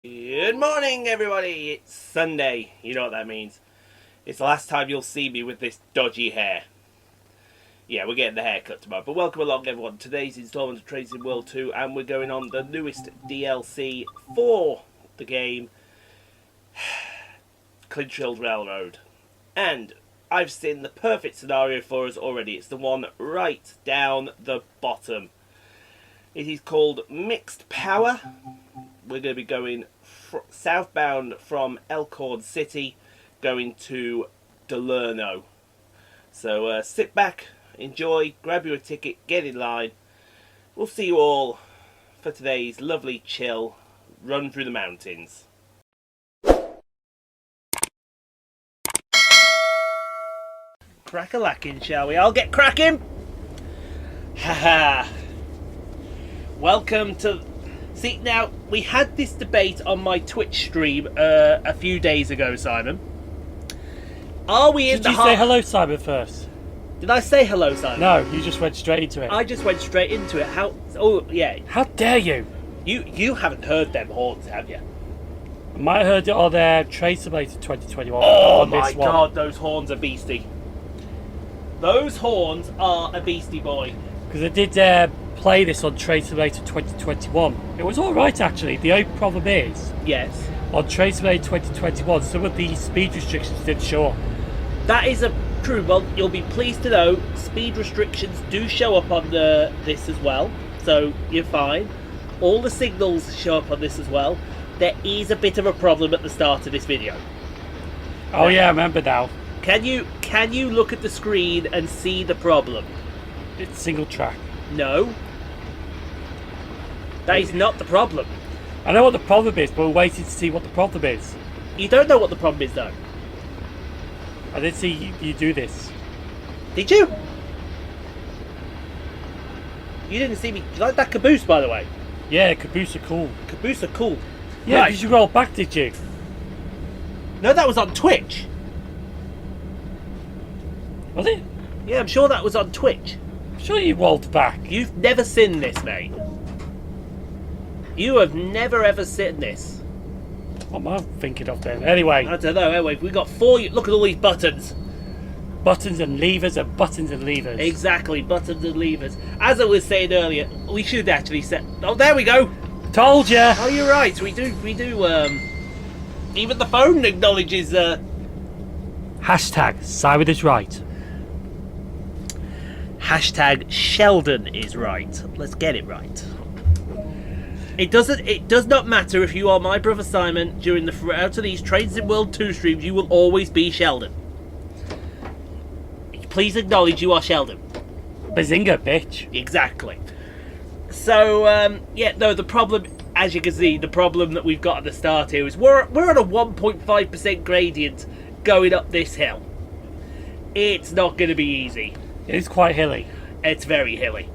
Good morning, everybody. It's Sunday. You know what that means. It's the last time you'll see me with this dodgy hair. Yeah, we're getting the haircut tomorrow. But welcome along, everyone. Today's installment of Trains in World 2, and we're going on the newest DLC for the game, Clinchfield Railroad. And I've seen the perfect scenario for us already. It's the one right down the bottom. It is called Mixed Power. We're going to be going southbound from Elkhorn City, going to Delano. So sit back, enjoy, grab you a ticket, get in line. We'll see you all for today's lovely chill run through the mountains. Crack-a-lackin', shall we? I'll get cracking! Haha! Welcome to... See, now, we had this debate on my Twitch stream a few days ago, Simon. Are we in the... Did you say hello, Simon, first? Did I say hello, Simon? No, you just went straight into it. I just went straight into it. How... Oh, yeah. How dare you? You haven't heard them horns, have you? I might have heard it on their Train Simulator 2021. Oh my god, those horns are beastie. Those horns are a beastie, boy. Because I did play this on Train Simulator 2021. It was alright, actually. The only problem is... Yes. On Train Simulator 2021, some of the speed restrictions didn't show up. That is true. Well, you'll be pleased to know speed restrictions do show up on this as well. So, you're fine. All the signals show up on this as well. There is a bit of a problem at the start of this video. Oh yeah, I remember now. Can you look at the screen and see the problem? It's single track. No. That is not the problem. I know what the problem is, but we're waiting to see what the problem is. You don't know what the problem is, though. I didn't see you do this. Did you? You didn't see me. You like that caboose, by the way? Yeah, caboose are cool. Caboose are cool. Yeah, right. Did you roll back, did you? No, that was on Twitch. Was it? Yeah, I'm sure that was on Twitch. I'm sure you rolled back. You've never seen this, mate. You have never ever seen this. What am I thinking of then? Anyway. I don't know. Anyway, we've got four. Look at all these buttons. Buttons and levers and buttons and levers. Exactly, buttons and levers. As I was saying earlier, we should actually set... Oh, there we go. Told ya. Oh, you're right. We do, even the phone acknowledges, Hashtag Simon is right. Hashtag Sheldon is right. Let's get it right. It does not matter if you are my brother Simon. During the throughout of these Trains in World 2 streams, you will always be Sheldon. Please acknowledge you are Sheldon. Bazinga, bitch. Exactly. So, yeah, no, the problem, as you can see, the problem that we've got at the start here is we're on a 1.5% gradient going up this hill. It's not going to be easy. It is quite hilly. It's very hilly.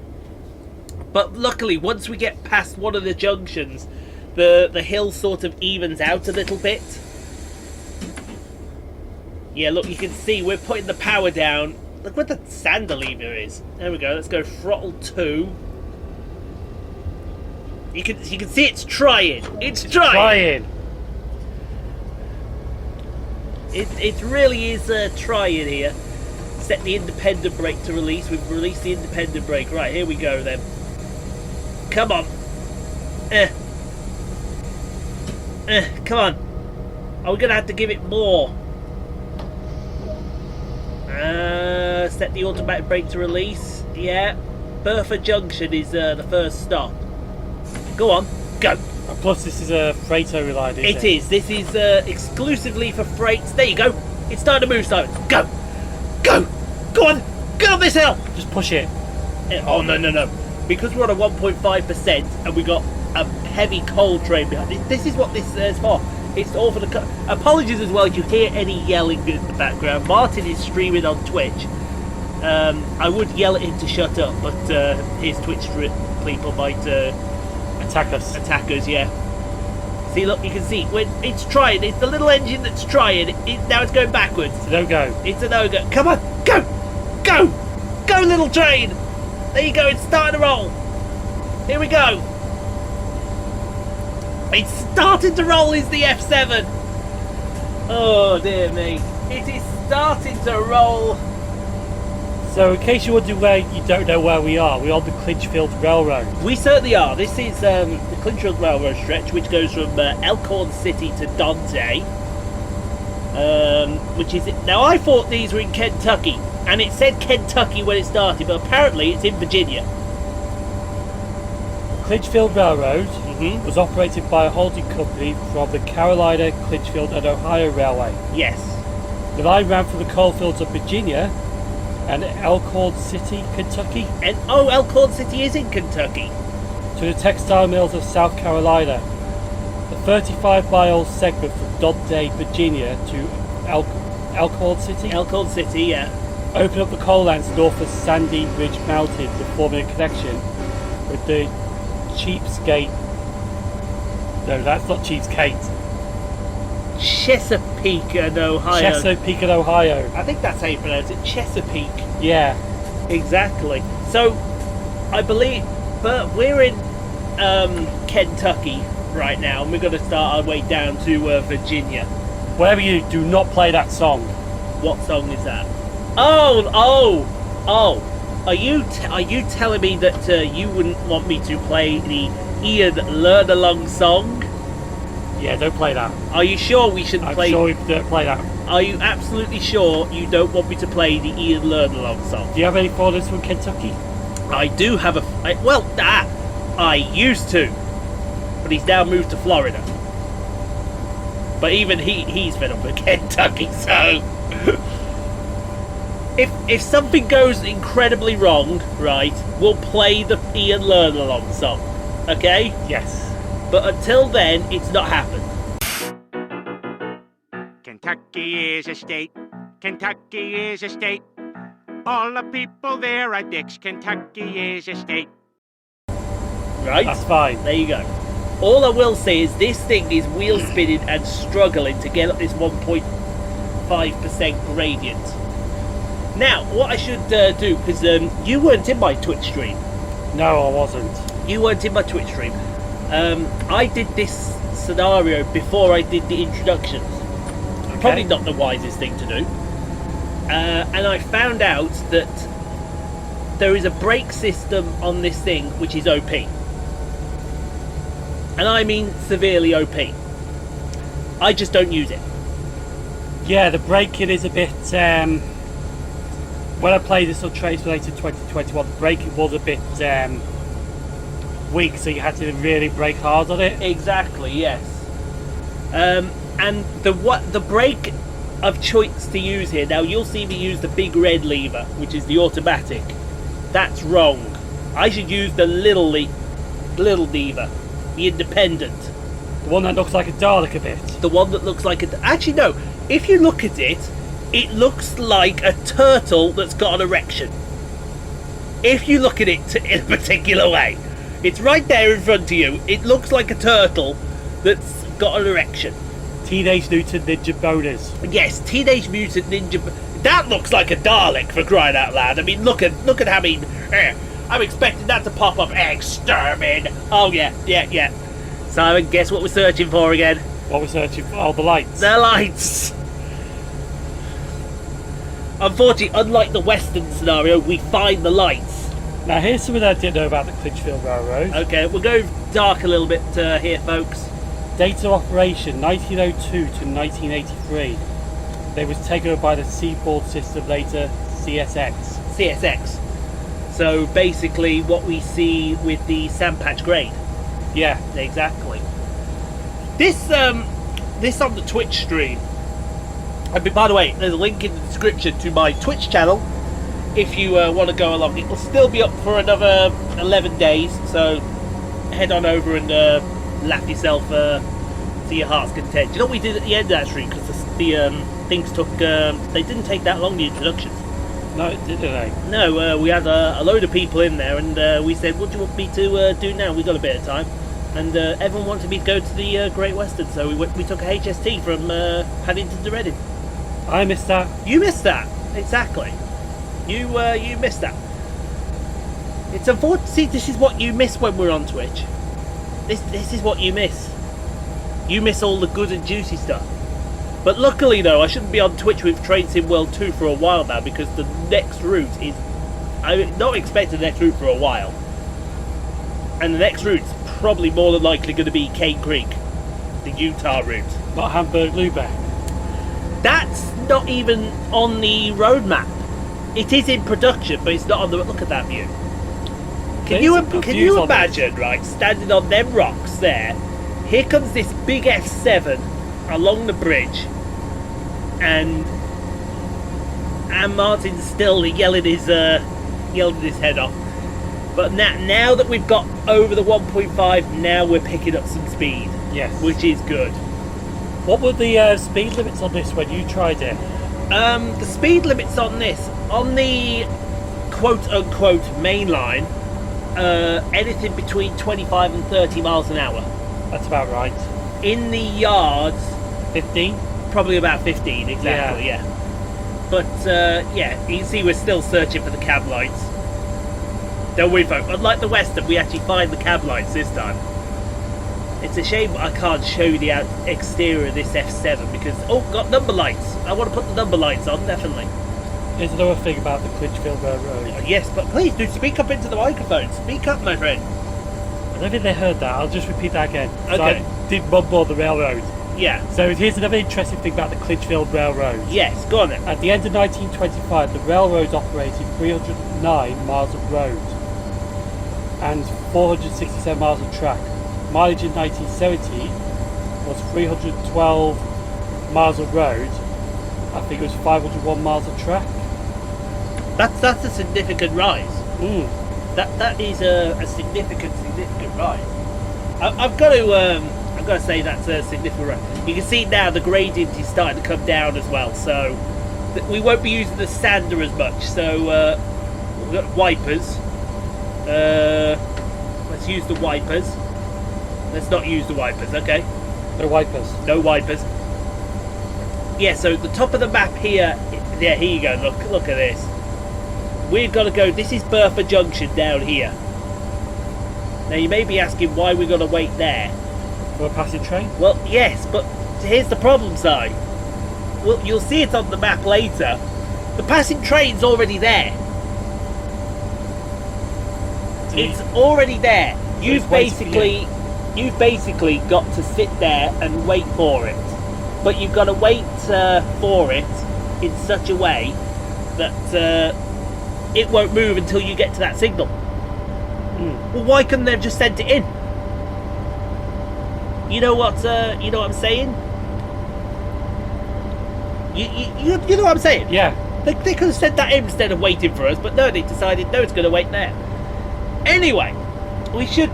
But luckily, once we get past one of the junctions, the hill sort of evens out a little bit. Yeah, look, you can see we're putting the power down. Look where the sander lever is. There we go. Let's go throttle 2. You can see it's trying. It's trying. It really is trying here. Set the independent brake to release. We've released the independent brake. Right, here we go then. Come on. Come on. Are we going to have to give it more? Set the automatic brake to release. Yeah. Bertha Junction is the first stop. Go on. Go. And plus, this is a freighter relied, isn't it? It is. This is exclusively for freights. There you go. It's starting to move, Simon. Go. Go. Go on. Go up this hill. Just push it. Oh, no. Because we're on a 1.5% and we got a heavy coal train behind it. This is what this is for. It's all for the... Apologies as well if you hear any yelling in the background. Martin is streaming on Twitch. I would yell at him to shut up, but his Twitch people might... Attack us. Attack us, yeah. See, look, you can see. It's trying. It's the little engine that's trying. Now it's going backwards. It's a no-go. It's a no-go. Come on. Go. Go. Go, little train. There you go. It's starting to roll. Here we go. It's starting to roll, is the F7. Oh dear me. It is starting to roll. So, in case you're wondering where you don't know where we are, we're on the Clinchfield Railroad. We certainly are. This is the Clinchfield Railroad stretch, which goes from Elkhorn City to Dante. Which is... Now, I thought these were in Kentucky, and it said Kentucky when it started, but apparently it's in Virginia. Clinchfield Railroad was operated by a holding company from the Carolina, Clinchfield and Ohio Railway. Yes. The line ran from the coalfields of Virginia and Elkhorn City, Kentucky. And Elkhorn City is in Kentucky. To the textile mills of South Carolina. The 35-mile segment from Dante, Virginia to Elkhorn City. Elkhorn City, yeah. Opened up the coal lands north of Sandy Ridge Mountain, forming a connection with the Cheapskate. No, that's not Cheapskate. Chesapeake and Ohio. Chesapeake and Ohio. I think that's how you pronounce it. Chesapeake. Yeah. Exactly. So, I believe, but we're in Kentucky right now, and we're going to start our way down to Virginia. Whatever you do, not play that song. What song is that? Oh! Are you telling me that you wouldn't want me to play the Ian Learn Along song? Yeah, don't play that. Are you sure we shouldn't play? I'm sure we don't play that. Are you absolutely sure you don't want me to play the Ian Learn Along song? Do you have any followers from Kentucky? I do have I used to, but he's now moved to Florida. But even he's fed up with Kentucky, so if something goes incredibly wrong, right, we'll play the Ian Learn Along song, okay? Yes. But until then, it's not happened. Kentucky is a state. Kentucky is a state. All the people there are dicks. Kentucky is a state. Right? That's fine. There you go. All I will say is this thing is wheel spinning and struggling to get up this 1.5% gradient. Now, what I should do, because you weren't in my Twitch stream. No, I wasn't. You weren't in my Twitch stream. I did this scenario before I did the introductions. Okay. Probably not the wisest thing to do. And I found out that there is a brake system on this thing which is OP. And I mean severely OP. I just don't use it. Yeah, the braking is a bit... when I played this on Trace Related 2021, the braking was a bit weak, so you had to really brake hard on it. Exactly, yes. And the brake of choice to use here, now you'll see me use the big red lever, which is the automatic. That's wrong. I should use the little lever, the independent. The one that looks like a Dalek a bit. The one that looks like a... Actually, no. If you look at it, it looks like a turtle that's got an erection. If you look at it in a particular way. It's right there in front of you. It looks like a turtle that's got an erection. Teenage Mutant Ninja bonus. Yes, Teenage Mutant Ninja... That looks like a Dalek, for crying out loud. I mean, look at how I'm expecting that to pop up. Extermin. Oh, yeah. Simon, guess what we're searching for again? What we're searching for? Oh, the lights. The lights. Unfortunately, unlike the Western scenario, we find the lights. Now, here's something I didn't know about the Clinchfield Railroad. Okay, we'll go dark a little bit here, folks. Date of operation, 1902 to 1983. They was taken over by the Seaboard System, later CSX. So basically what we see with the Sandpatch grade. Yeah. Exactly. This on the Twitch stream. I mean, by the way, there's a link in the description to my Twitch channel. If you want to go along, it will still be up for another 11 days. So head on over and laugh yourself to your heart's content. Do you know what we did at the end of that stream? Because the things took... they didn't take that long, the introductions. No, did they? No, we had a load of people in there, and we said, what do you want me to do now? We've got a bit of time. And everyone wanted me to go to the Great Western, so we took a HST from Paddington to Reading. I missed that. You missed that, exactly. You missed that. It's unfortunate. See, this is what you miss when we're on Twitch. This is what you miss. You miss all the good and juicy stuff. But luckily though, I shouldn't be on Twitch with Train Sim World 2 for a while now, because the next route is... I'm not expecting the next route for a while. And the next route's probably more than likely going to be Cane Creek, the Utah route. Not Hamburg-Lubeck. That's not even on the road map. It is in production, but it's not on the... Look at that view. Can you imagine, right, standing on them rocks there, here comes this big F7 along the bridge, and Martin's still yelling his head off. But now that we've got over the 1.5, now we're picking up some speed. Yes. Which is good. What were the speed limits on this when you tried it? The speed limits on this, on the quote-unquote main line, anything between 25 and 30 miles an hour. That's about right. In the yards... 15? Probably about 15, exactly, yeah. But, yeah, you can see we're still searching for the cab lights. Don't worry, folks. Unlike the Western, we actually find the cab lights this time. It's a shame I can't show you the exterior of this F7 because... Oh, got number lights. I want to put the number lights on, definitely. Here's another thing about the Clinchfield Railroad. Yes, but please do speak up into the microphone. Speak up, my friend. I don't think they heard that. I'll just repeat that again. Okay. So I did mumble the railroad. Yeah. So here's another interesting thing about the Clinchfield Railroad. Yes, go on then. At the end of 1925, the railroad operated 309 miles of road and 467 miles of track. Mileage in 1970 was 312 miles of road. I think it was 501 miles of track. That's a significant rise. Mm. That is a significant rise. I've got to say that's a significant rise. You can see now the gradient is starting to come down as well, so we won't be using the sander as much. So we've got wipers. Let's use the wipers. Let's not use the wipers, okay? No wipers. No wipers. Yeah, so the top of the map here, yeah, here you go, look at this. We've got to go, this is Bertha Junction down here. Now you may be asking why we're going to wait there. For a passing train? Well, yes, but here's the problem, Si. Well, you'll see it on the map later. The passing train's already there. It's already there. You've basically got to sit there and wait for it. But you've got to wait for it in such a way that it won't move until you get to that signal. Well, why couldn't they have just sent it in? You know what I'm saying? You know what I'm saying? Yeah. They could have sent that in instead of waiting for us, but no, they decided no, it's going to wait there. Anyway, we should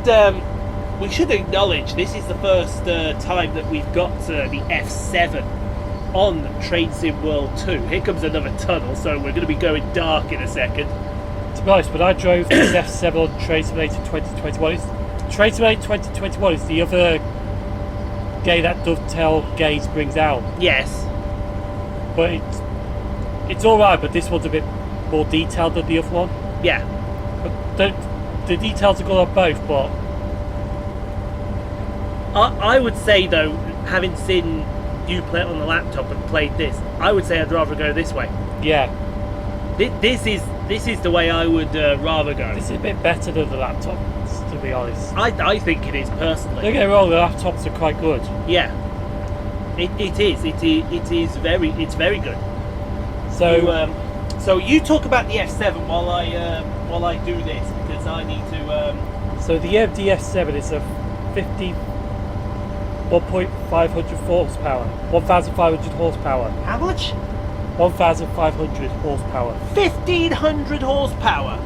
acknowledge this is the first time that we've got the F7 on Train Sim World 2. Here comes another tunnel, so we're going to be going dark in a second. To be honest, when I drove this F7 on Train Simulator 2021, Train Simulator 2021 is the other game that Dovetail Gaze brings out. Yes. But it's alright, but this one's a bit more detailed than the other one. Yeah. But the details are good on both, but... I would say, though, having seen you play it on the laptop and played this, I would say I'd rather go this way. Yeah. This is the way I would rather go. This is a bit better than the laptop, to be honest. I think it is, personally. Don't get me wrong, the laptops are quite good. Yeah. It is very good. So you talk about the F7 while I do this, because I need to. So the EMD F7 is a 1,500 horsepower. 1,500 horsepower. How much? 1,500 horsepower. 1,500 horsepower.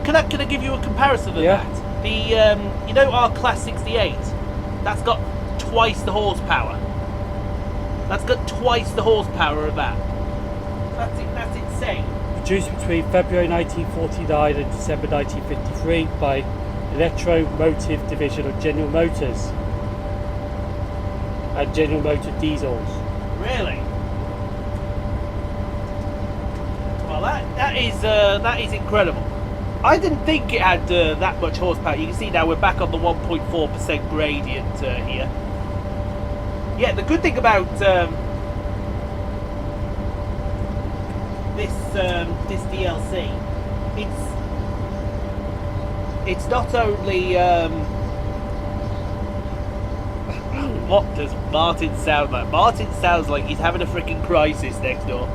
Can I give you a comparison of that? The our Class 68. That's got twice the horsepower. That's got twice the horsepower of that. That's insane. Produced between February 1949 and December 1953 by Electro-Motive division of General Motors and General Motor Diesels. Really? Well, that is incredible. I didn't think it had that much horsepower. You can see now we're back on the 1.4% gradient here. Yeah, the good thing about this DLC, it's not only what does Martin sound like? Martin sounds like he's having a freaking crisis next door.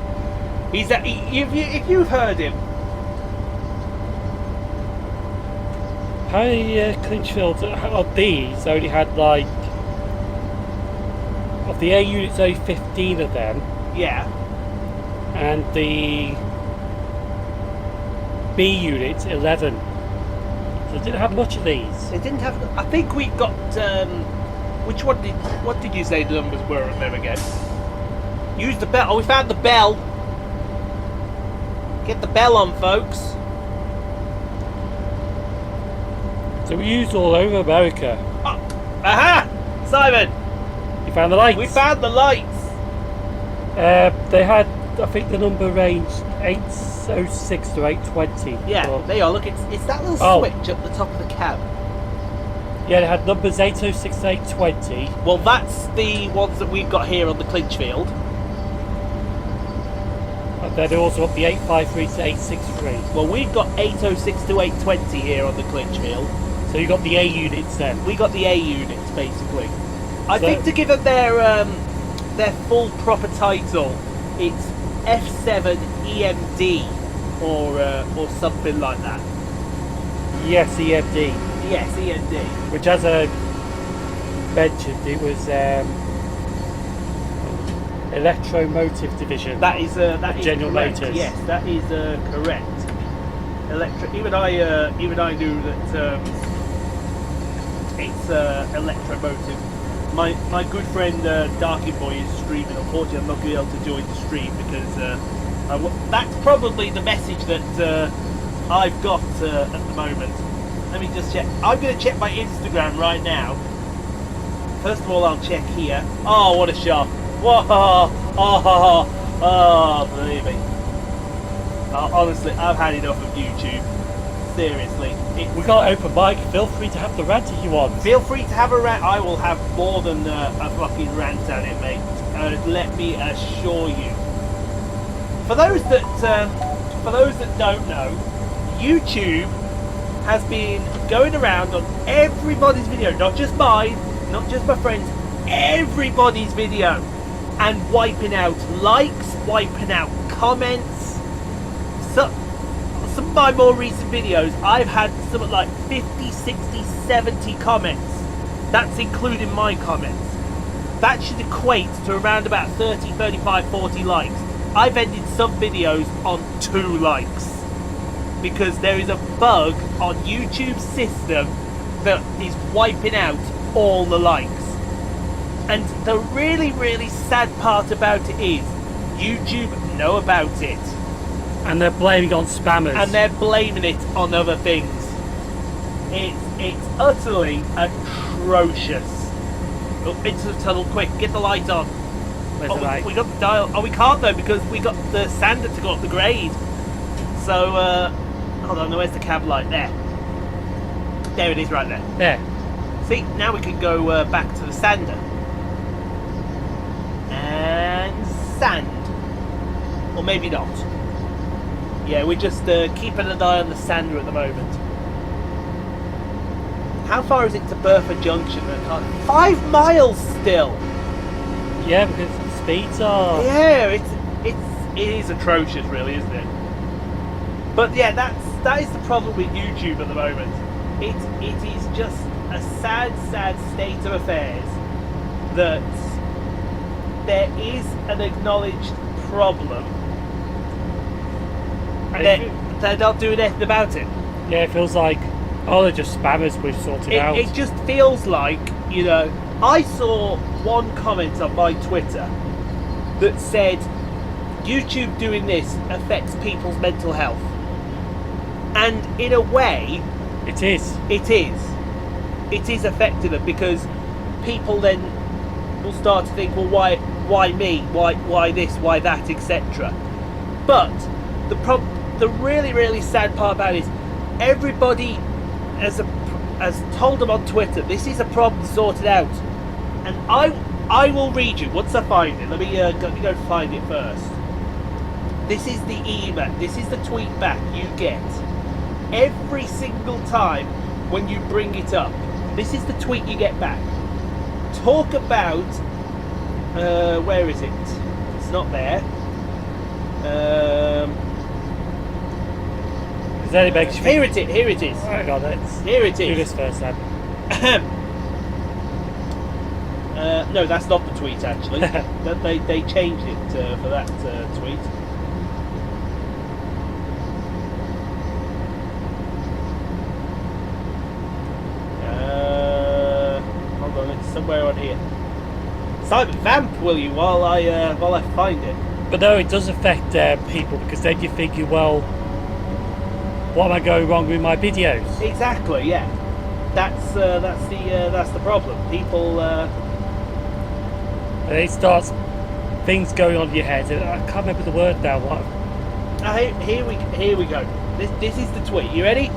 If you've heard him. Apparently, Clinchfield of these only had like, of the A units, only 15 of them, Yeah. and the B units 11. So it didn't have much of these. They didn't have. I think we got. Which one did? What did you say the numbers were on them again? Use the bell. Oh, we found the bell. Get the bell on, folks. So we used all over America. Oh, aha! Simon, You found the lights? we found the lights. They had, I think the number ranged 806 to 820. Yeah, Or- there you are. Look, it's that little Oh. switch at the top of the cab. yeah, they had numbers 806 to 820. Well, that's the ones that we've got here on the Clinchfield. And then they also got the 853 to 863. Well, we've got 806 to 820 here on the Clinchfield. So you got the A units then. We got the A units, basically. I So- think to give them their full proper title, it's F7 EMD or something like that. Yes, EMD. Yes, EMD. Which, as I mentioned, it was Electro-Motive division. That is General correct. Motors. Yes, that is correct. Even I knew that it's Electro-Motive. My good friend Darky Boy is streaming. Unfortunately, I'm not going to be able to join the stream because that's probably the message that I've got at the moment. Let me just check. I'm going to check my Instagram right now. First of all, I'll check here. Oh, what a shot! Whoa! Oh, believe me. Honestly, I've had enough of YouTube. Seriously. We got open mic. Feel free to have the rant if you want. Feel free to have a rant. I will have more than a fucking rant at it, mate. Let me assure you. For those that don't know, YouTube has been going around on everybody's video, not just mine, not just my friends, everybody's video, and wiping out likes, wiping out comments. Some of my more recent videos, I've had something like 50, 60, 70 comments. That's including my comments. That should equate to around about 30, 35, 40 likes. I've ended some videos on 2 likes. Because there is a bug on YouTube's system that is wiping out all the likes. And the really, really sad part about it is YouTube know about it. And they're blaming on spammers. And they're blaming it on other things. It's utterly atrocious. Oh, into the tunnel, quick, get the light on. Where's the light? We got the dial. Oh, we can't though because we got the sander to go up the grade. So, hold on, where's the cab light? There it is, right there. There. See, now we can go back to the sander. And sand. Or maybe not. Yeah, we're just keeping an eye on the sander at the moment. How far is it to Burford Junction? 5 miles still! Yeah, because the speeds are... Yeah, it is atrocious, really, isn't it? But yeah, that is the problem with YouTube at the moment. It is just a sad state of affairs that there is an acknowledged problem. They're not doing anything about it. Yeah, it feels like, oh, they're just spammers, we've sorted out. It just feels like, you know, I saw one comment on my Twitter that said, YouTube doing this affects people's mental health. And in a way, It is. it is affecting them because people then will start to think, well, why me? Why this? Why that? Etc. But the really, really sad part about it is everybody has told them on Twitter, this is a problem sorted out. And I will read you once I find it. Let me go find it first. This is the email. This is the tweet back you get every single time when you bring it up. This is the tweet you get back. Talk about where is it? It's not there. Here it is. Here it is. Hang on, Here it do is. this first then. No, that's not the tweet actually. they changed it for that tweet. Hold on, it's somewhere on here. Simon, vamp, will you, while I find it? But no, it does affect people, because then you're thinking, well, what am I going wrong with my videos? Exactly, yeah. That's the problem. People. And it starts things going on in your head. And I can't remember the word now. What? Here we go. This is the tweet. You ready?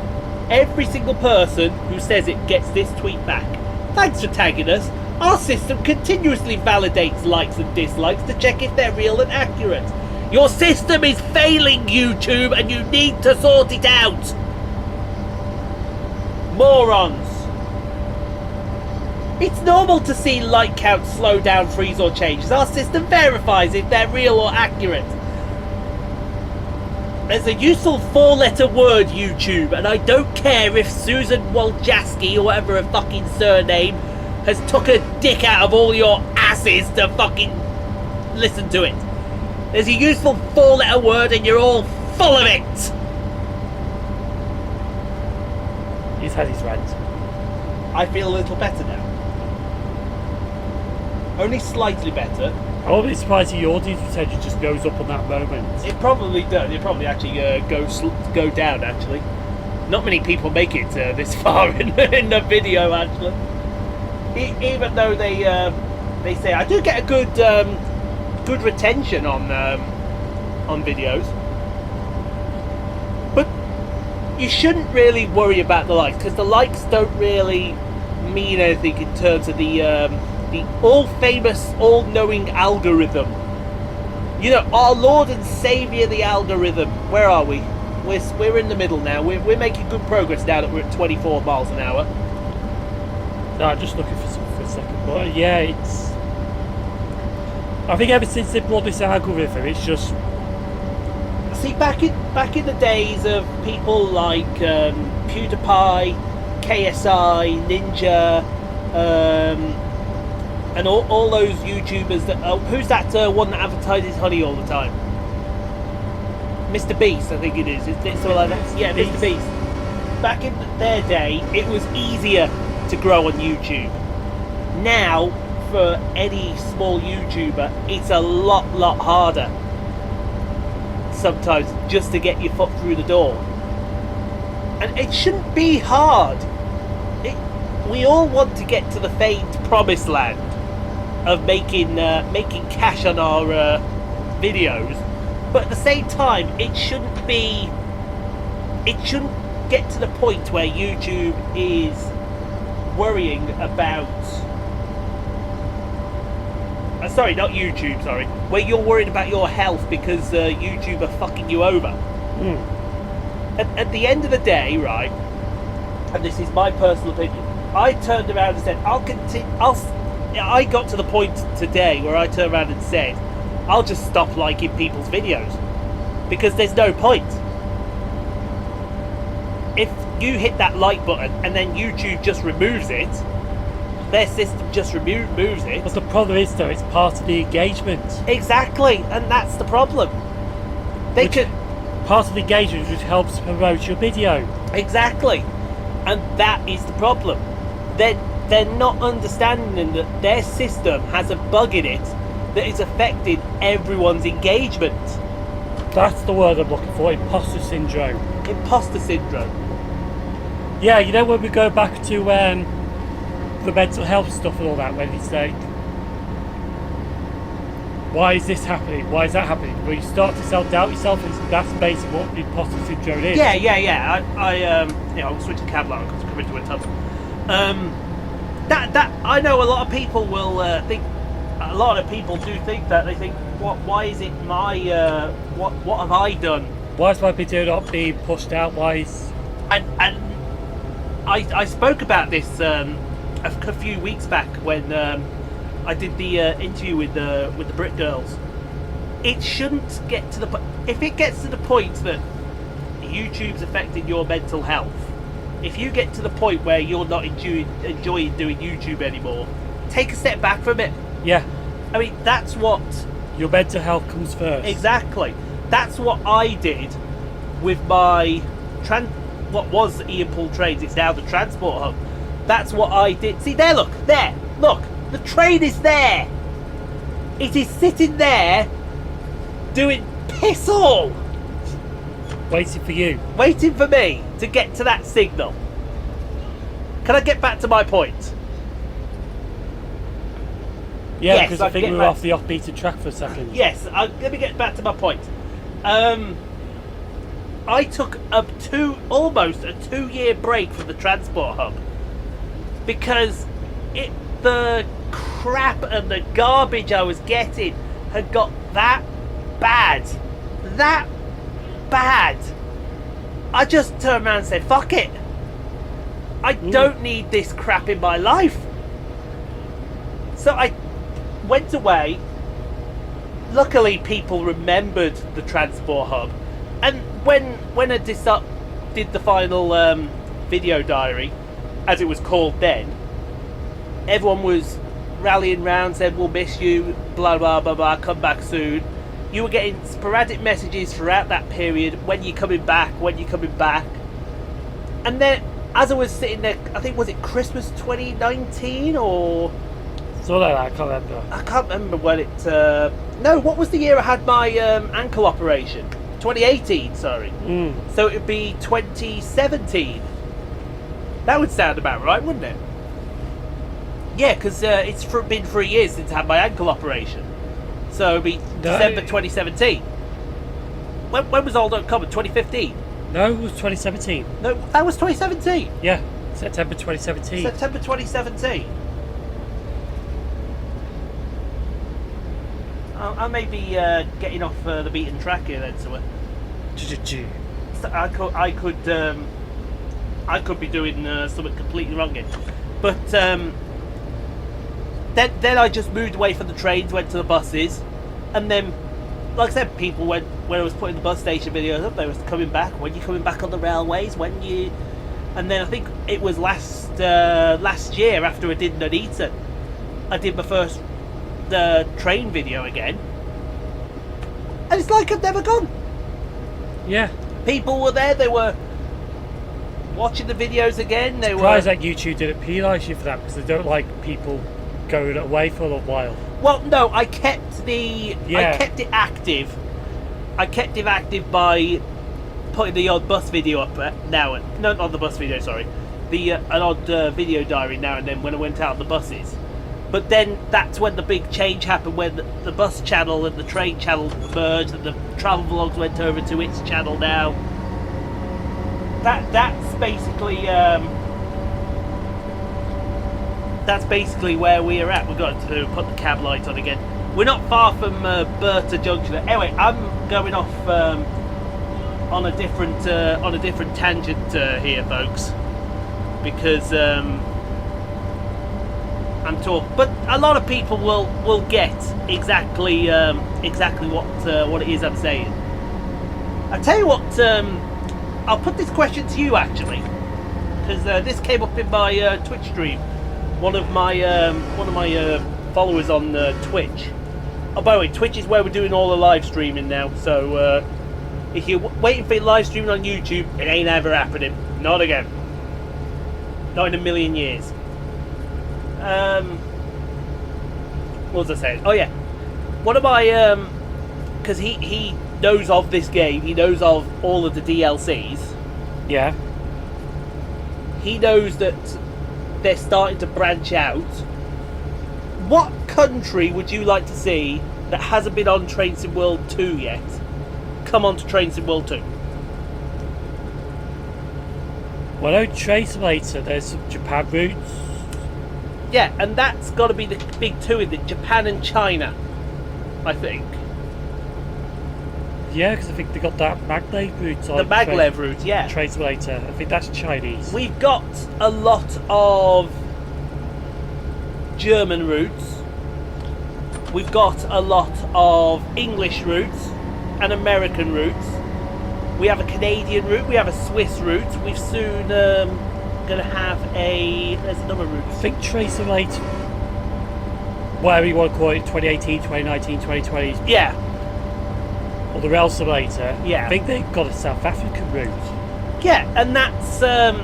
Every single person who says it gets this tweet back. Thanks for tagging us. Our system continuously validates likes and dislikes to check if they're real and accurate. Your system is failing, YouTube, and you need to sort it out. Morons. It's normal to see like counts slow down, freeze or change, as our system verifies if they're real or accurate. There's a useful 4-letter word, YouTube, and I don't care if Susan Wojcicki, or whatever her fucking surname, has took a dick out of all your asses to fucking listen to it. There's a useful 4-letter word and you're all full of it. He's had his rant. I feel a little better now. Only slightly better. I won't be surprised if your audience retention just goes up on that moment. It probably does. It probably actually go down, actually. Not many people make it this far in the video, actually. Even though they say I do get a good retention on videos, but you shouldn't really worry about the likes, because the likes don't really mean anything in terms of the all-famous, all-knowing algorithm. You know, our Lord and Saviour, the algorithm. Where are we? We're in the middle now. We're making good progress now that we're at 24 miles an hour. No, I'm just looking for something for a second. But yeah, it's... I think ever since they brought this algorithm, it's just... See, back in the days of people like PewDiePie, KSI, Ninja, and all those YouTubers that... who's that one that advertises honey all the time? Mr. Beast, I think it is. It's something like that. Yeah, Mr. Beast. Back in their day, it was easier to grow on YouTube. Now, for any small YouTuber, it's a lot harder sometimes just to get your foot through the door. And it shouldn't be hard. We all want to get to the famed promised land of making cash on our videos, but at the same time, it shouldn't get to the point where YouTube is worrying about sorry, not YouTube, sorry, where you're worried about your health because YouTube are fucking you over. At the end of the day, right, and this is my personal opinion, I turned around and said I got to the point today where I turned around and said I'll just stop liking people's videos, because there's no point. If you hit that like button and then YouTube just removes it, their system just removes it. But the problem is, though, it's part of the engagement. Exactly, and that's the problem. Part of the engagement which helps promote your video. Exactly, and that is the problem. They're not understanding that their system has a bug in it that is affecting everyone's engagement. That's the word I'm looking for, imposter syndrome. Imposter syndrome. Yeah, you know, when we go back to the mental health stuff and all that, when it's like, why is this happening? Why is that happening? When you start to self-doubt yourself, that's basically what the imposter syndrome is. Yeah. I'll switch the cab line because it's coming to a tunnel. That I know a lot of people will think a lot of people do think that. They think, why is it my, what have I done? Why is my video not being pushed out? Why is... And I spoke about this a few weeks back when I did the interview with the Brit Girls. It shouldn't get to the point. If it gets to the point that YouTube's affecting your mental health, if you get to the point where you're not enjoying doing YouTube anymore, take a step back from it. Yeah. I mean, that's what... Your mental health comes first. Exactly. That's what I did with my... what was Ian Paul Trains, it's now the Transport Hub. That's what I did. See, there, look. There. Look. The train is there. It is sitting there doing piss all. Waiting for you. Waiting for me to get to that signal. Can I get back to my point? Yeah, Yes, because I I think can we get were back- off the off-beaten track for a second. Yes, let me get back to my point. I took almost a 2-year break from the Transport Hub because the crap and the garbage I was getting had got that bad. That bad. I just turned around and said, fuck it. I don't need this crap in my life. So I went away. Luckily, people remembered the Transport Hub. And when I did the final video diary, as it was called then, everyone was rallying round, said, we'll miss you, blah, blah, blah, blah, come back soon. You were getting sporadic messages throughout that period, when you're coming back, when you're coming back. And then, as I was sitting there, I think, was it Christmas 2019 or... So like that, I can't remember. I can't remember when it... No, what was the year I had my ankle operation? 2018, sorry. So it would be 2017. That would sound about right, wouldn't it? Yeah, because it's been 3 years since I had my ankle operation. So it would be December 2017. When was All Don't Come? 2015? No, it was 2017. No, that was 2017. Yeah, September 2017. September 2017. I may be getting off the beaten track here then, so I could be doing something completely wrong here. But then I just moved away from the trains, went to the buses, and then, like I said, people went when I was putting the bus station videos up. They was coming back. When you coming back on the railways? When you? And then I think it was last year after I did Nuneaton, I did my first train video again, and it's like I've never gone. Yeah. People were there. They were watching the videos again. They Surprised were. that YouTube didn't penalise you for that because they don't like people going away for a little while. Well, no, I kept it active. I kept it active by putting the odd bus video up now and not on the bus video. Sorry, an odd video diary now and then when I went out on the buses. But then that's when the big change happened, when the bus channel and the train channel merged, and the travel vlogs went over to its channel now. That's basically where we are at. We've got to put the cab light on again. We're not far from Bertha Junction. Anyway, I'm going off on a different tangent here, folks, because I'm talking. But a lot of people will get exactly what it is I'm saying. I tell you what. I'll put this question to you actually, because this came up in my Twitch stream. One of my followers on Twitch. Oh, by the way, Twitch is where we're doing all the live streaming now. So if you're waiting for live streaming on YouTube, it ain't ever happening. Not again. Not in a million years. What was I saying? Oh yeah, one of my because he knows of this game. He knows of all of the DLCs. Yeah. He knows that they're starting to branch out. What country would you like to see that hasn't been on Train Sim World 2 yet come on to Train Sim World 2? Well, I know Train Simulator, there's some Japan routes. Yeah, and that's got to be the big two in it, Japan and China, I think. Yeah, because I think they got that maglev route on. The maglev route, yeah. Trace later. I think that's Chinese. We've got a lot of German routes. We've got a lot of English routes and American routes. We have a Canadian route. We have a Swiss route. We've soon going to have there's another route. I think Tracer Late, whatever you want to call it, 2018, 2019, 2020. Yeah. Or the Rail Simulator. Yeah. I think they've got a South African route. Yeah, and that's a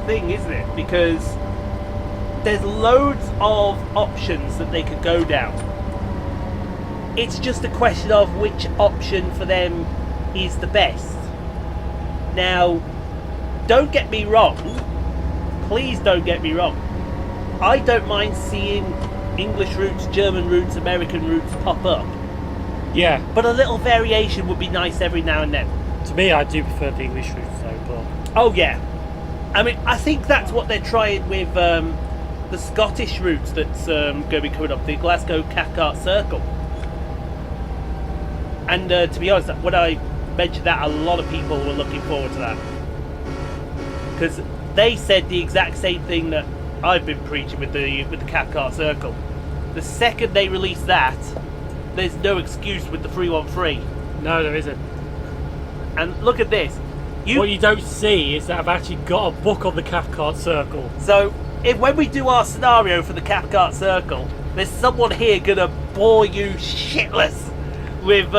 thing, isn't it? Because there's loads of options that they could go down. It's just a question of which option for them is the best. Now, don't get me wrong. Please don't get me wrong. I don't mind seeing English routes, German routes, American routes pop up. Yeah. But a little variation would be nice every now and then. To me, I do prefer the English routes though, but... Oh yeah. I mean, I think that's what they're trying with the Scottish routes that's going to be coming up, the Glasgow Cathcart Circle. And to be honest, when I mentioned that, a lot of people were looking forward to that. Because they said the exact same thing that I've been preaching with the Cathcart Circle. The second they release that, there's no excuse with the 313. No, there isn't. And look at this. What you don't see is that I've actually got a book on the Cathcart Circle. So, when we do our scenario for the Cathcart Circle, there's someone here gonna bore you shitless with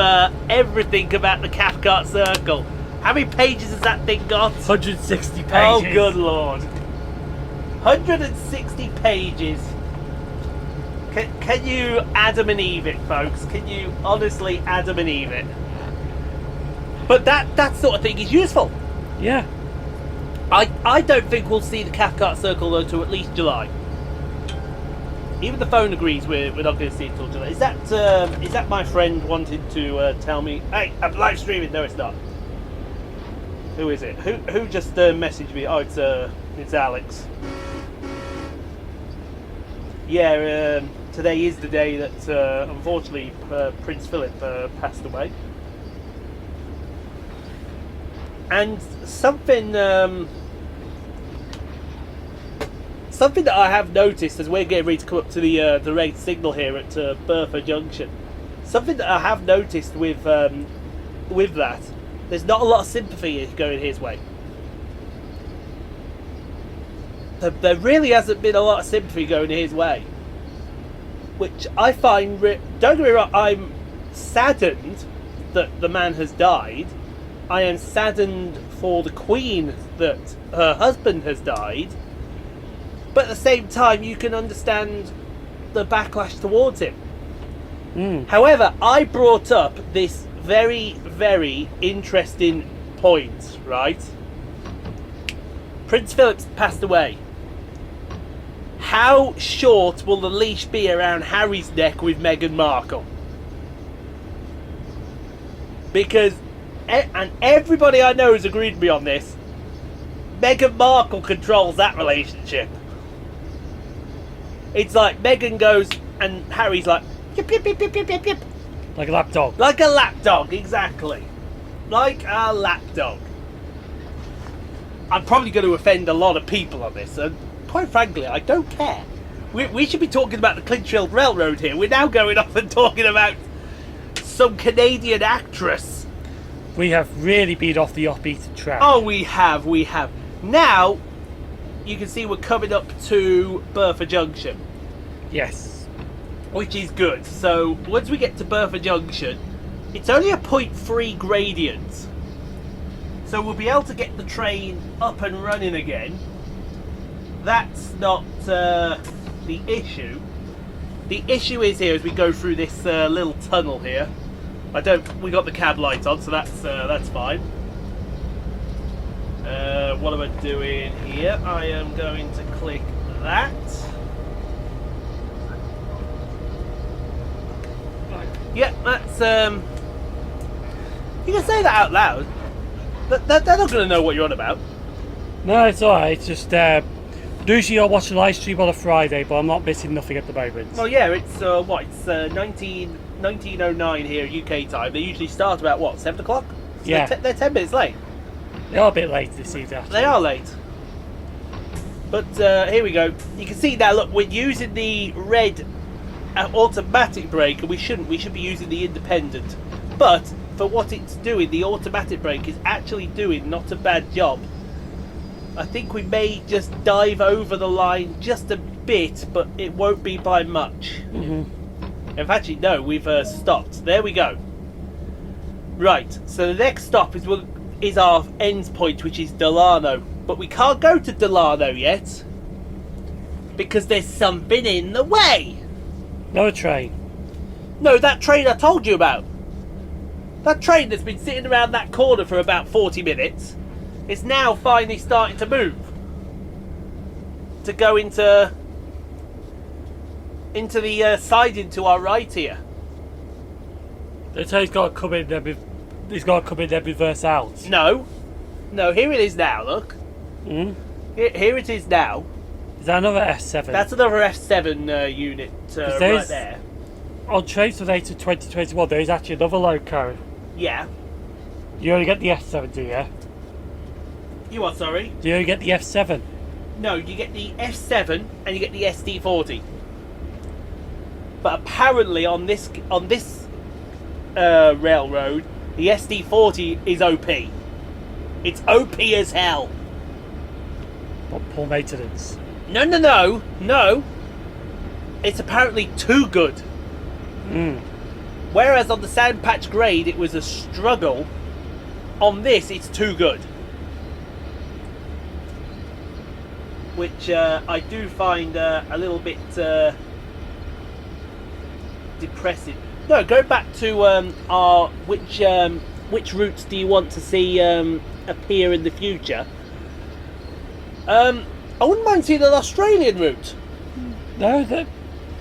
everything about the Cathcart Circle. How many pages has that thing got? 160 pages. Oh, good lord. 160 pages. Can you Adam and Eve it, folks? Can you honestly Adam and Eve it? But that sort of thing is useful. Yeah. I don't think we'll see the Cathcart Circle though till at least July. Even the phone agrees we're not going to see it till July. Is that my friend wanting to tell me, hey, I'm live streaming? No, it's not. Who is it? Who just messaged me? Oh, it's Alex. Yeah, today is the day that unfortunately Prince Philip passed away. And something that I have noticed as we're getting ready to come up to the red signal here at Bertha Junction, something that I have noticed with that, there's not a lot of sympathy going his way. There really hasn't been a lot of sympathy going his way, which I find. Don't get me wrong, I'm saddened that the man has died. I am saddened for the Queen that her husband has died. But at the same time, you can understand the backlash towards him. However, I brought up this very, very interesting point, right? Prince Philip's passed away. How short will the leash be around Harry's neck with Meghan Markle? Because, and everybody I know has agreed with me on this, Meghan Markle controls that relationship. It's like Meghan goes and Harry's like, yip, yip, yip, yip, yip, yip, yip. Like a lapdog. Like a lapdog, exactly. Like a lapdog. I'm probably going to offend a lot of people on this, and quite frankly, I don't care. We should be talking about the Clinchfield Railroad here. We're now going off and talking about some Canadian actress. We have really been off the off-beaten track. Oh, we have. Now, you can see we're coming up to Bertha Junction. Yes. Which is good. So, once we get to Bertha Junction, it's only a 0.3 gradient. So we'll be able to get the train up and running again. That's not the issue. The issue is here as we go through this little tunnel here. We got the cab light on, so that's fine. What am I doing here? I am going to click that. Yeah, that's you can say that out loud. They're not going to know what you're on about. No, it's alright. It's just Usually I'll watch a live stream on a Friday, but I'm not missing nothing at the moment. Well, yeah, it's 1909 here UK time. They usually start about what, 7 o'clock? So Yeah. they're 10 minutes late. They are a bit late this season, actually. They are late. But here we go. You can see now, look, we're using the red automatic brake, and we shouldn't. We should be using the independent. But for what it's doing, the automatic brake is actually doing not a bad job. I think we may just dive over the line just a bit, but it won't be by much. Mm-hmm. In fact, no, we've stopped. There we go. Right, so the next stop is our end point, which is Delano. But we can't go to Delano yet, because there's something in the way. Another train. No, that train I told you about. That train that's been sitting around that corner for about 40 minutes is now finally starting to move. To go into the siding to our right here. The train's got to come in then. He's got to come in then reverse out. No, here it is now. Look, Mm? here it is now. Is that another F7? That's another F7 unit right there. On trains for later 2021, there is actually another loco. Yeah. You only get the F7, do you? You what? Sorry. Do you only get the F7? No, you get the F7 and you get the SD40. But apparently on this railroad, the SD40 is OP. It's OP as hell. What, poor maintenance? No. It's apparently too good. Mm. Whereas on the Sand Patch Grade it was a struggle, on this it's too good. Which I do find a little bit depressing. No, go back to our which routes do you want to see appear in the future? I wouldn't mind seeing an Australian route. No, the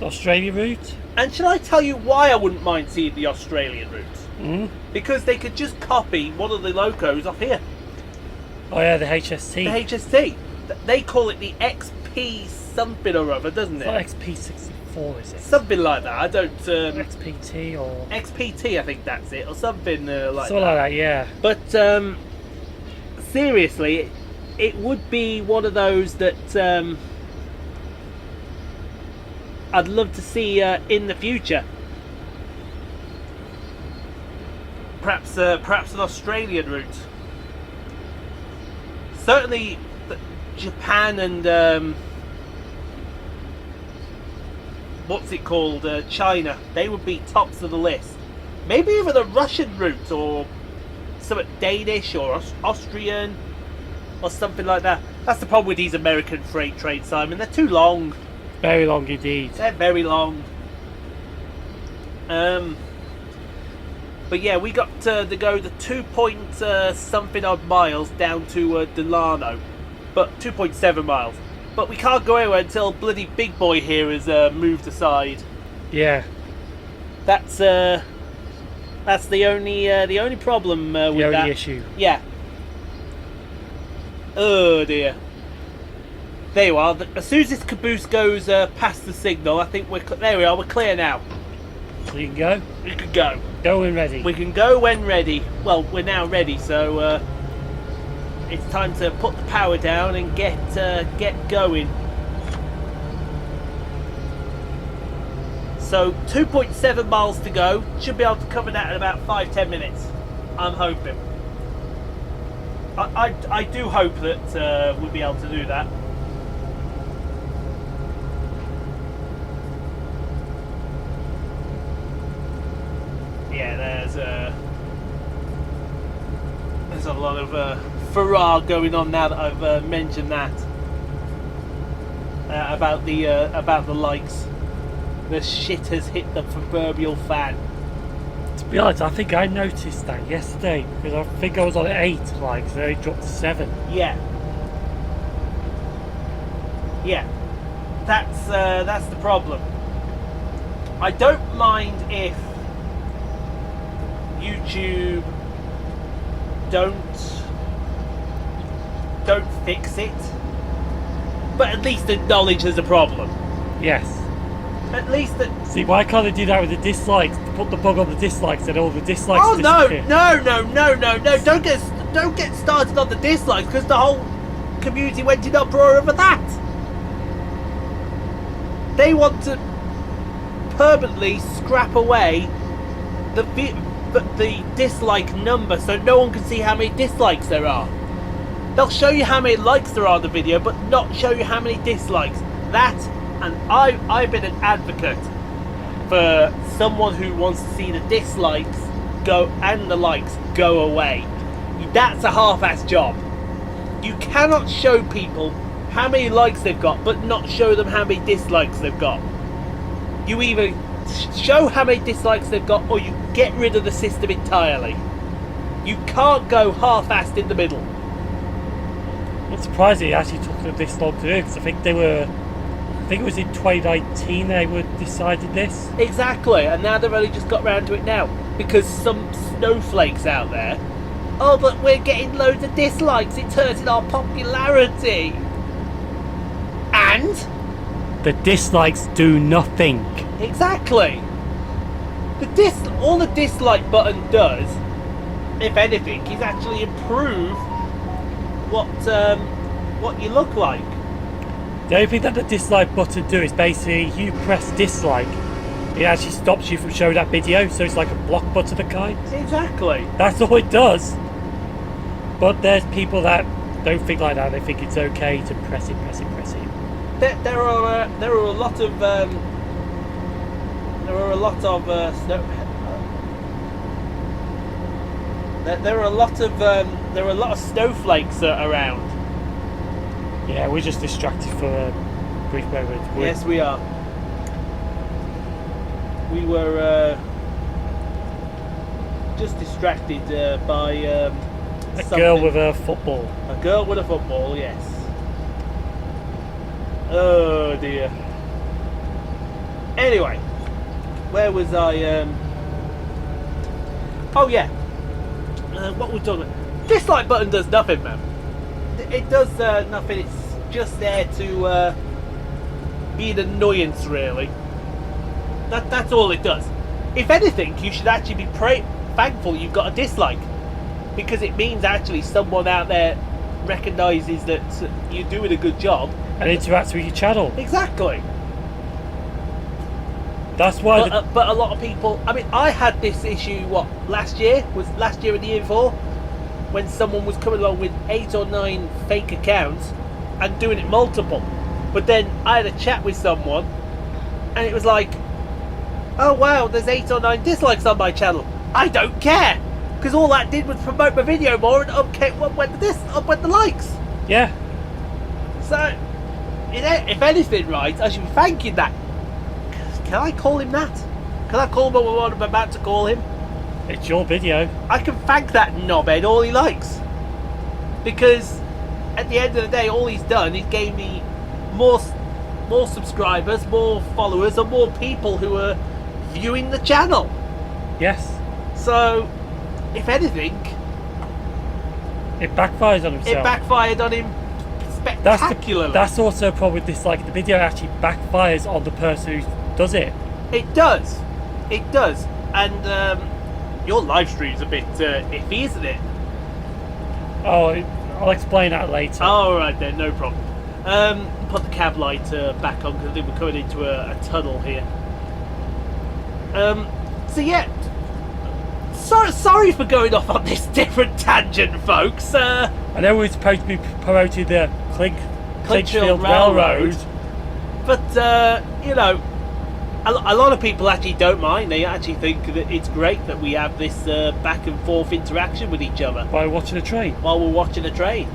Australian route. And shall I tell you why I wouldn't mind seeing the Australian route? Mm. Because they could just copy one of the locos off here. Oh yeah, the HST. The HST. They call it the XP something or other, doesn't it? It's not XP64, is it? Something like that. I don't... XPT or... XPT, I think that's it. Or something like Something that. like that, yeah. But seriously, it would be one of those that I'd love to see in the future. Perhaps an Australian route. Certainly Japan and what's it called? China. They would be tops of the list. Maybe even a Russian route or something Danish or Austrian or something like that. That's the problem with these American freight trains, Simon. They're too long. Very long indeed. They're very long. But yeah, we got to go the 2 point something odd miles down to Delano, but 2.7 miles. But we can't go anywhere until bloody big boy here has moved aside. Yeah. That's the only problem with The that. only issue. Yeah. Oh dear. There you are. As soon as this caboose goes past the signal, I think there we are. We're clear now. So you can go? We can go. Go when ready. We can go when ready. Well, we're now ready, so it's time to put the power down and get going. So 2.7 miles to go. Should be able to cover that in about 5-10 minutes. I'm hoping. I do hope that we'll be able to do that. Yeah, there's a lot of furore going on now that I've mentioned that about the likes. The shit has hit the proverbial fan. To be honest, I think I noticed that yesterday because I think I was on 8 likes, so it dropped to 7. Yeah. That's the problem. I don't mind if YouTube don't fix it. but at least acknowledge there's a problem. Yes. At least that. See, why can't they do that with the dislikes? Put the bug on the dislikes and all the dislikes Oh disappear. no! Don't get started on the dislikes, because the whole community went in uproar over that. They want to permanently scrap away the dislike number, so no one can see how many dislikes there are. They'll show you how many likes there are on the video, but not show you how many dislikes. That, and I've been an advocate for someone who wants to see the dislikes go and the likes go away. That's a half-assed job. You cannot show people how many likes they've got, but not show them how many dislikes they've got. You either show how many dislikes they've got, or you get rid of the system entirely. You can't go half-assed in the middle. I'm surprised it actually took them this long to do, because I think it was in 2019 they were decided this. Exactly, and now they've only just got round to it now, because some snowflakes out there, oh, but we're getting loads of dislikes, it's hurting our popularity. And? The dislikes do nothing. Exactly. All the dislike button does, if anything, is actually improve what you look like. The only thing that the dislike button do is basically you press dislike, it actually stops you from showing that video, so it's like a block button of kind. Exactly. That's all it does. But there's people that don't think like that. They think it's okay to press it. There are a lot of snowflakes around. Yeah, we're just distracted for a brief moment. Yes, we are. We were just distracted by a something. girl with a football. A girl with a football, yes. Oh dear. Anyway, where was I? Oh yeah. What we're talking about? Dislike button does nothing, man. It does nothing. It's just there to be an annoyance, really. That's all it does. If anything, you should actually be thankful you've got a dislike, because it means actually someone out there recognises that you're doing a good job and interacts with your channel. Exactly. That's why. But a lot of people. I mean, I had this issue. Last year and the year before, when someone was coming along with 8 or 9 fake accounts and doing it multiple. But then I had a chat with someone, and it was like, oh wow, there's 8 or 9 dislikes on my channel. I don't care, because all that did was promote my video more, and up went the likes. Yeah. So, if anything, right, I should be thanking that. Can I call him that? Can I call him what I'm about to call him? It's your video. I can thank that knobhead all he likes, because at the end of the day, all he's done is gave me more subscribers, more followers, and more people who are viewing the channel. Yes. So, if anything, it backfires on himself. It backfired on him spectacularly. That's also a problem with disliking. The video actually backfires on the person who does it. It does. And your live stream's a bit iffy, isn't it? Oh, I'll explain that later. Oh, right then, no problem. Put the cab light back on, because I think we're coming into a tunnel here. So yeah, sorry for going off on this different tangent, folks. I know we're supposed to be promoting the Clinchfield Railroad, but you know, a lot of people actually don't mind. They actually think that it's great that we have this back and forth interaction with each other while watching a train. While we're watching a train,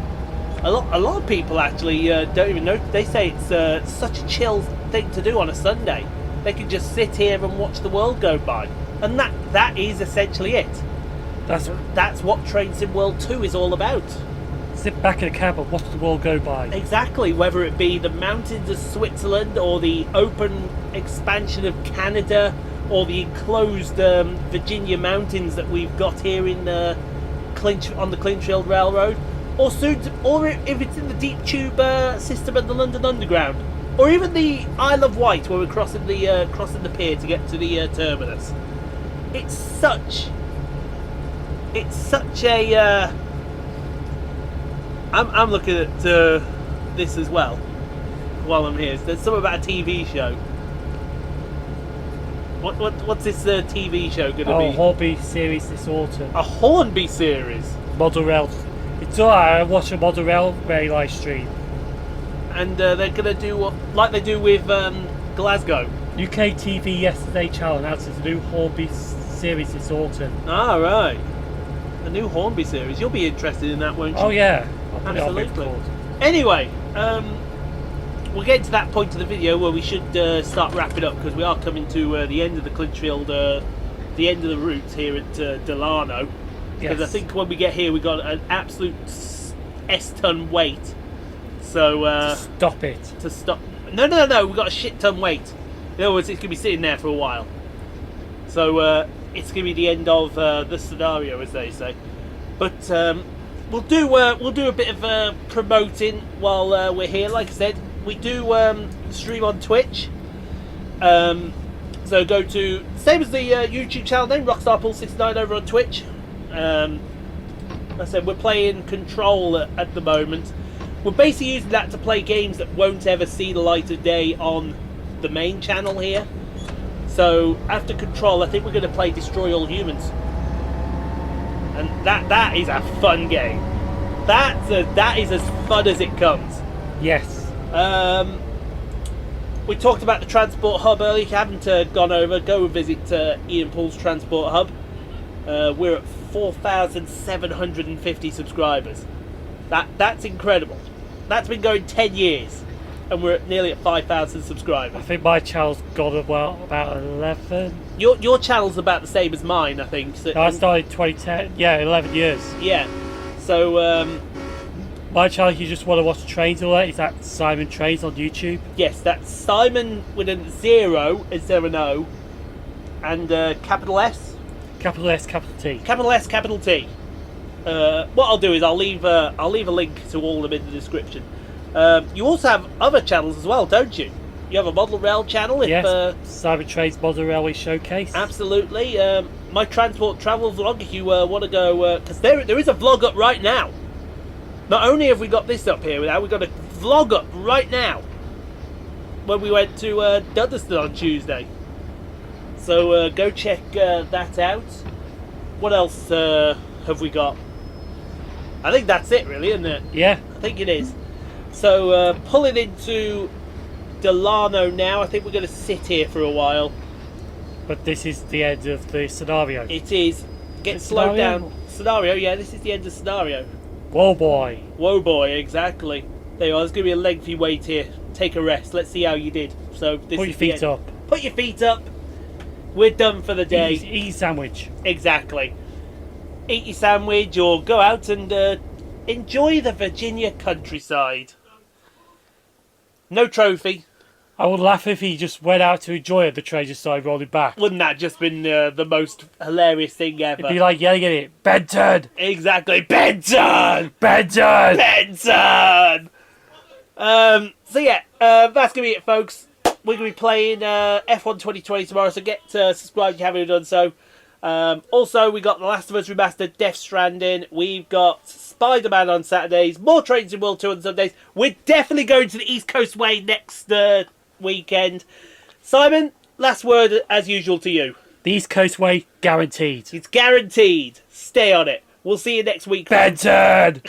a lot of people actually don't even know. They say it's such a chill thing to do on a Sunday. They can just sit here and watch the world go by, and that is essentially it. That's what Train Sim World 2 is all about. Sit back in a cab and watch the world go by. Exactly, whether it be the mountains of Switzerland, or the open expansion of Canada, or the enclosed Virginia mountains that we've got here in on the Clinchfield Railroad, or soon, or if it's in the deep tube system of the London Underground, or even the Isle of Wight, where we're crossing the pier to get to the terminus. It's such a. I'm looking at this as well while I'm here. There's something about a TV show. What's this TV show going to be? Hornby series this autumn. A Hornby series. Model rail. It's alright. I watch a model railway live stream. And they're going to do what, like they do with Glasgow. UK TV Yesterday Channel announces a new Hornby series this autumn. Ah, right. A new Hornby series. You'll be interested in that, won't you? Oh yeah. Absolutely. Anyway, we're getting to that point of the video where we should start wrapping up, because we are coming to the end of the Clinchfield, the end of the route here at Delano. Because I think when we get here, we got an absolute S-ton wait. So stop it. To stop. No. We've got a shit-ton wait. In other words, it's going to be sitting there for a while. So it's going to be the end of the scenario, as they say. But we'll do a bit of promoting while we're here. Like I said, we do stream on Twitch. So go to, same as the YouTube channel name, RockstarPool69 over on Twitch. Like I said, we're playing Control at the moment. We're basically using that to play games that won't ever see the light of day on the main channel here. So after Control, I think we're going to play Destroy All Humans, and that is a fun game. That is as fun as it comes. Yes. We talked about the transport hub earlier. If you haven't gone over, go and visit Ian Paul's transport hub. We're at 4,750 subscribers. That's incredible. That's been going 10 years, and we're nearly at 5,000 subscribers. I think my channel's got about 11. Your channel's about the same as mine, I think. So, I started 2010. Yeah, 11 years. Yeah. So my channel, if you just want to watch trains all that, is that Simon Trains on YouTube. yes, that's Simon with a 0 instead of an O, and capital S. Capital S, capital T. Capital S, capital T. What I'll do is I'll leave a link to all of them in the description. You also have other channels as well, don't you? You have a model rail channel. Yes, Simon Trains Model Railway Showcase. Absolutely. My transport travel vlog, if you want to go, because there is a vlog up right now. Not only have we got this up here, we've got a vlog up right now when we went to Dudderston on Tuesday. So go check that out. What else have we got? I think that's it, really, isn't it? Yeah. I think it is. So pulling into Delano now. I think we're going to sit here for a while. But this is the end of the scenario. It is. Get slowed down. Scenario, yeah, this is the end of scenario. Whoa boy. Whoa boy, exactly. There you are, there's going to be a lengthy wait here. Take a rest. Let's see how you did. So this Put your is the feet end. up. Put your feet up. We're done for the day. Eat sandwich. Exactly. Eat your sandwich or go out and enjoy the Virginia countryside. No trophy. I would laugh if he just went out to enjoy it, the train just started rolling back. Wouldn't that just been the most hilarious thing ever? It'd be like yelling at it, Benton! Exactly. Benton! Benton! Benton! So yeah, that's going to be it, folks. We're going to be playing F1 2020 tomorrow, so get subscribed if you haven't done so. Also, we got The Last of Us Remastered, Death Stranding. We've got Spider-Man on Saturdays, more Trains in World Tour on Sundays. We're definitely going to the East Coast Way next weekend. Simon, last word as usual to you. The East Coast Way, guaranteed. It's guaranteed. Stay on it. We'll see you next week. Benton!